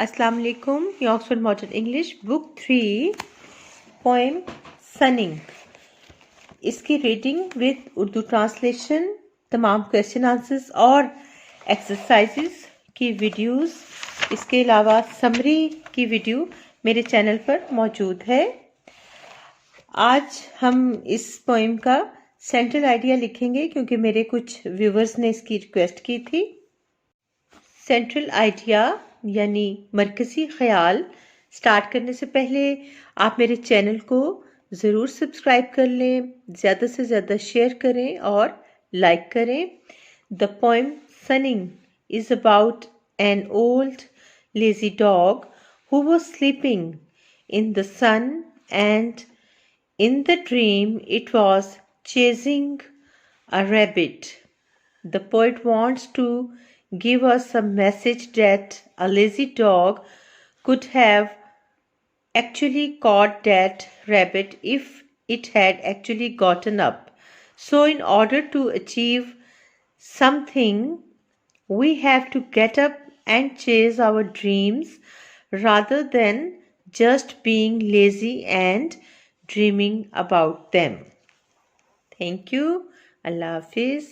अस्सलाम वालेकुम। Oxford modern English book 3 poem sunning, इसकी रीडिंग विद उर्दू ट्रांसलेशन, तमाम क्वेश्चन आंसर्स और एक्सरसाइजेस की वीडियोस, इसके अलावा समरी की वीडियो मेरे चैनल पर मौजूद है। आज हम इस पोएम का सेंट्रल आइडिया लिखेंगे क्योंकि मेरे कुछ व्यूवर्स ने इसकी रिक्वेस्ट की थी। सेंट्रल आइडिया यानी मरकज़ी ख्याल स्टार्ट करने से पहले आप मेरे चैनल को ज़रूर सब्सक्राइब कर लें, ज़्यादा से ज़्यादा शेयर करें और लाइक करें। The poem sunning is about an old lazy dog who was sleeping in the sun, and in the dream it was chasing a rabbit. The poet wants to give us a message that a lazy dog could have actually caught that rabbit if it had actually gotten up. So, in order to achieve something, we have to get up and chase our dreams rather than just being lazy and dreaming about them. Thank you. Allah Hafiz.